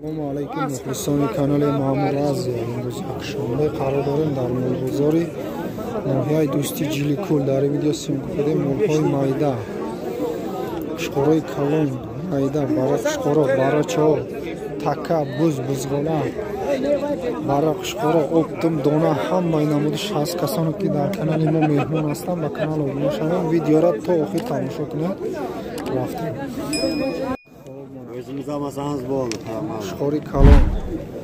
Assalomu alaykum muxlisoni kanali Ma'mur Aziya. Imroz akşamda qaror dارم در مولبازاری ناحیه دوستی جیلیکول در ویدیو سیم کردیم مولهای مایدا قشقورای کلون مایدا برای قشقورا برای چا تکه بزغالا برای قشقورا اپتم دانه همه نمودش هست کسانی که در کانال ما مهمان هستند با کانال آبونه شوند ویدیو را تا آخر تماشا کنید. رفتیم Özünüz almasanız bu olur. Tamam. Qashqori kalon.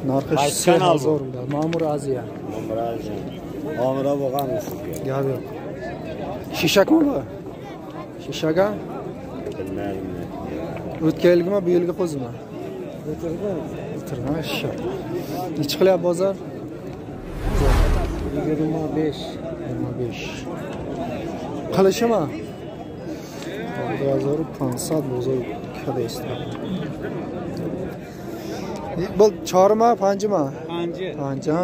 Narxi 3000 bunda. Ma'mur Aziya. Ma'mur Aziya. Ma'mura bo'lganmiz sizga. Gap yo'q. Shishakmi bu? Shishaga? Bilmayman. O'tgan yilgimi, bu yilgi qo'zimi? O'tirgan shishak. Necha qilyapti bozor? 25. Qilishimi? 2500 bozor kadaysiz. Bu chorma, panjima? Panja.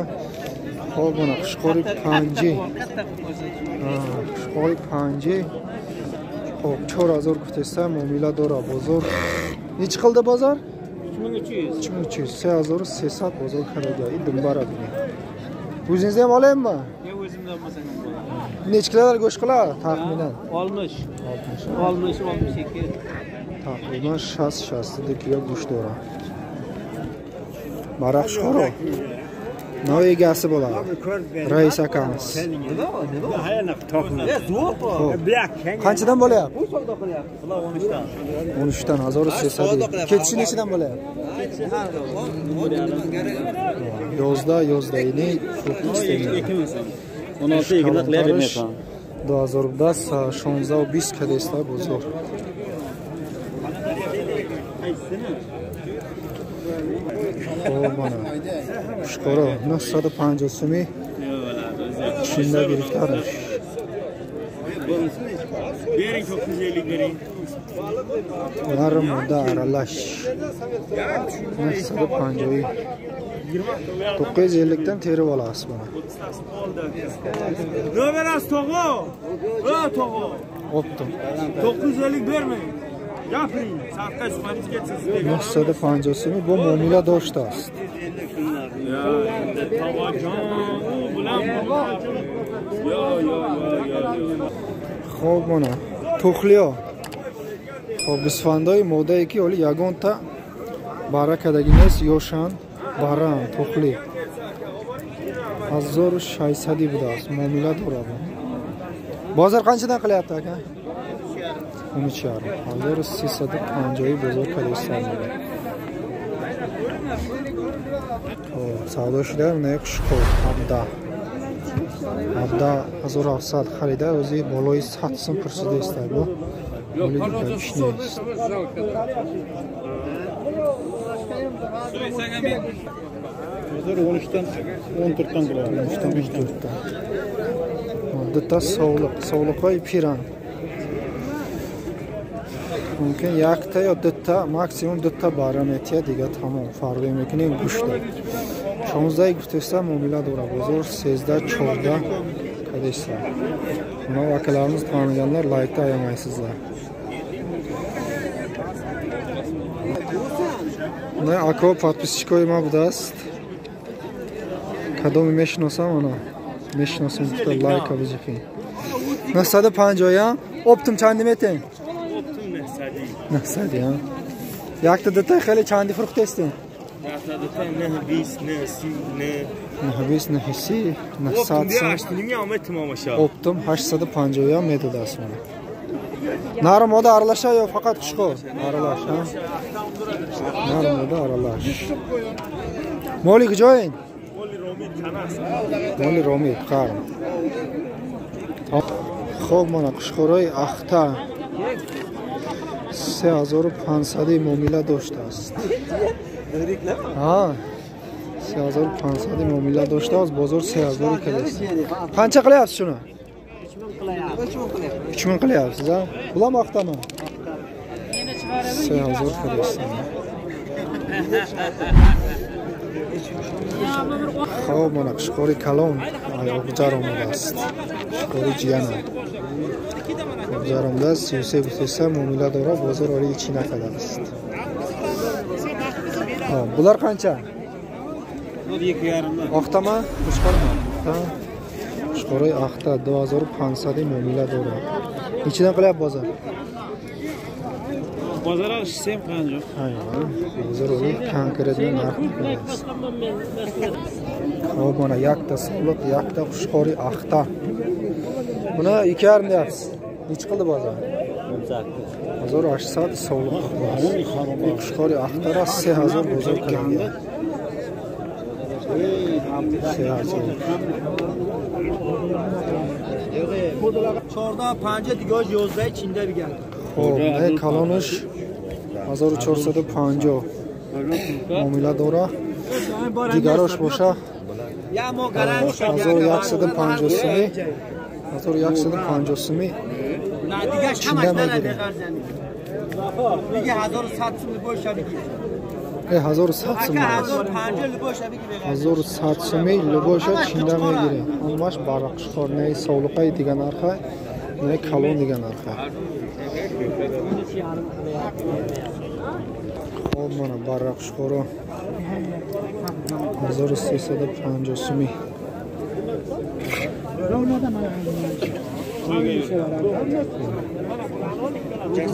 Xo'p, buni Qashqori panji. Qashqori panji. Xo'p, 4000 kutsa muomala dora bozor. Necha qildi bozor? 3300. 3300 bozor xaridor. Dimbara buni. O'zingiz ham olaymi? Yo'q, o'zimda olmasam ham bo'ladi. Necha kilolar go'sht qiladi taxminan? 60. 62. Taxminan 60 kilo go'sht dora. Baraq qaro. Nima egasi bo'ladi? Rais akamiz. Qanchadan bo'layapti? 13dan 1300. Ketishi nechidan bo'layapti? Yozda ini 16 yig'ila qilyapman. 2010 16-20 kadeslar bozor. Mana Qashqori 950 so'm. Shunda biriktarmish. Bering 950 bering. Yarımda aralash. 950. 950 dan terib olasiz buni. Nomeras to'g'o. To'g'o. Optim. 950 bermang. Gapiring. Safqa suhbatingiz ketsin sizga. 950 so'm bu muomala do'st است. Xo'p, mana to'qliyo. Xo'p, bisfandoy modai ki oli yagonta barakadagines yoshan baran to'qli. 1600 budas muomala doradi. Bozor qanchadan qilyapti aka? 13.5. 1350 bozor kadestlanadi. Savdo shida ne Qashqor Abda 1700 xarida o'zi boloy 7 so'm pursida istadi bu. O'li ishni. Hozir 13dan 14dan qiladi. 13dan 14dan. Odatda sog'liqoy piran. Mumkin yakta yo bitta, maksimum bitta baram etiya degan tamom. Farqi yo'qmi go'shtda. 16 gutsa muomala dora bozor 13 14 kadeslar. Mana akalarimiz taniganlar like ayamaysizlar. Ne ako подписчикой ма будаст. Кадом мешносам она. Мешносам то лайк абзифи. 950 оптим чанди метен. Nasıl ya? Yakta da khali chandi furq testin. Yakta da ne bis ne si ne hissi ne saat. Nima ometim amasha. Optim 850 metodas mana. Nari moda aralasha yo faqat Qashqor aralash ha. Nari moda aralash. Molik joyin. Moli romid qarim. Xo'p, mana Qashqoroy axta 3500 muomala do'st است. Ha. 3500 muomala do'st است, bozor 3000 kadest. Qancha qilyapsiz shuni? 3000 qilyapsiz, ha? Bulam vaqtami? 3000 kadest. Xo'p, mana Qashqori kalon oyoq است. Qashqori jiyana. Zaromda 33 muomala dora bozor oli ichina kadar است. Bular qancha? Bu 2,5 Oqtami? Qo'shqormi? Ha. Qo'shqori oqta 2500 muomala dora. Nechidan qilyapti bozor? Bozor olishsa ham qani yo'q. Ha, bozor o'lik konkretni narx qo'yamiz. Xo'p, mana yakta suluq, yakta qo'shqori oqta. Buni 2,5 deyapsiz. Nechi qildi bozor? 1800 suluq. Qo'shqori oqtara 3000 bozor qiladi. 1450 دیگه 11 چینده بگن. خب نه کالونش 1450 معامله داره دیگراش باشه یا ما گارانتی 1150 سومی 1150 سومی نه دیگه چینده میگیره دیگه 1100 سومی باشه بگیر 1100 سومی 1050 لباشه بگیر 1100 سومی لباشه چینده میگیره همش برقشخور نه سولقای دیگه نرخه نه کالون دیگه نرخه خب mana برقشخورا 1350 سومی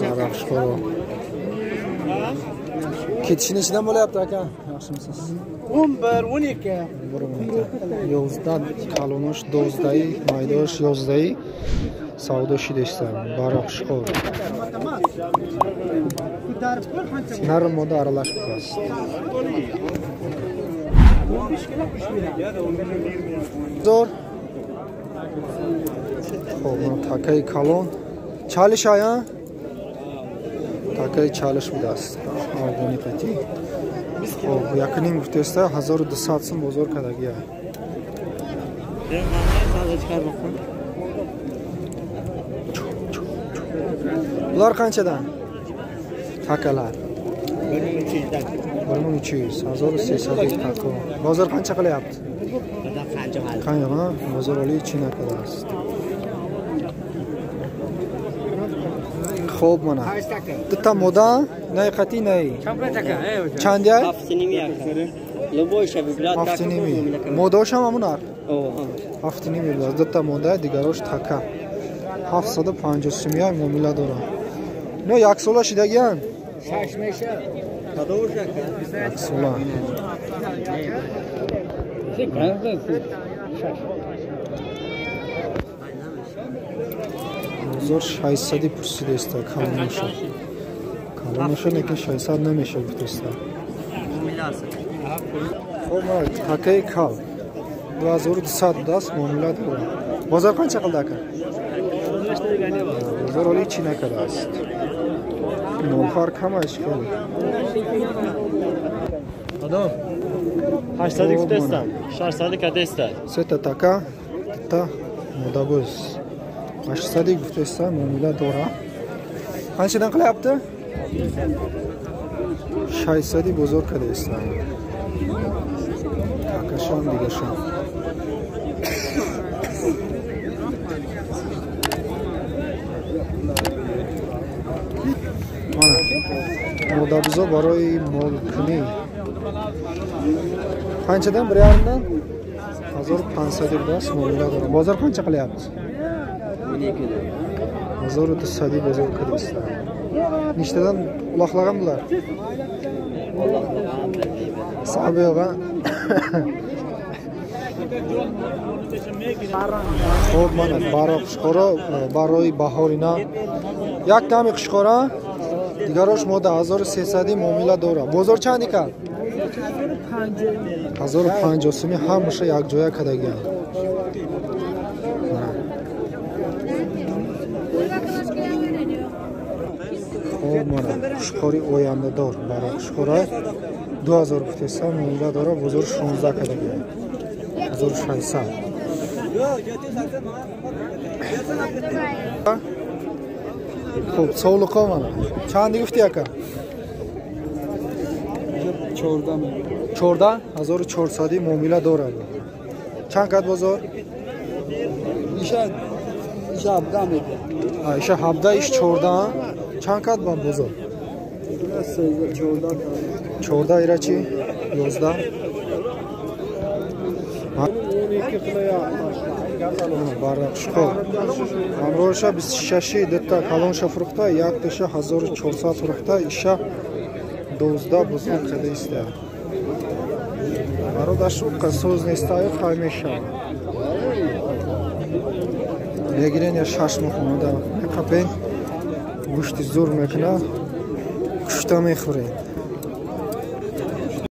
برقشخورا ketishini ichidan bo'layapti aka yaxshimisiz 11 12 11 kalonosh 12 maydosh 11 savdo shideshlar baroqshqor narm moda aralashib turasiz zo'r xo'p mana takay kalon chalish aya takay chalish budasiz avg'oni qati xo'p yaqining guftesta 1200 so'm bozor kadagiya bular qanchadan takalar 1300 1300 taka bozor qancha qilyapti qancha ha bozor oli chinakada است خوب mana bitta moda nay qati nay chanda haftinimi modosh ham amunar haftinimi bitta moda digarosh taka 750 so'm muomala dora no yaksola shidagan ششمشه کدومشه yaksola bozor 600 pursid است kalonasha lekin 600 nemiشه گفتست خب ما تکای کال 2200 دست معامله داره بازار قancha qildi aka bozor oli chinakada است نوفر کم اشکال Adam 800 گفتستم 600 کدستم سه تا تکا تا مدابوز 800 گفتستم معامله داره قanchadan qilyapti 600 bozor kade است takasham digasham مدابزا برای مالکنی قanchadan 1,5dan 1500 دست معامله داره بازار قancha qilyapti 1200 bozor qilyapti nechtadan uloqlagan bular sabiga xo'p mana baroq qishqora baroy bahorina یک دمی قشقارا دیگراش مودا 1300 معامله داره بازار چند کال 1050 سومی همشه یک جای کدگی خوب مانا قشقاری اوینده دار برای قشقارا 2000 گفتست معامله داره بازار 16 کدگی 1600 خوب سولقا mana چند گفتی اکا 14 1400 معامله داره چند کد بازار ایشه 17 میده ایشه 17 ایش 14 چند کد با بازار 14 14 ирачи 11 баррақшхор амроша 26 дата калонша фурухта 1400 фурухта иша 12 бузург хадиста бародаршука соз нестаи хаймеша мегирен я шаш мухаммада капен гӯшти зур мекуна кушта мехӯред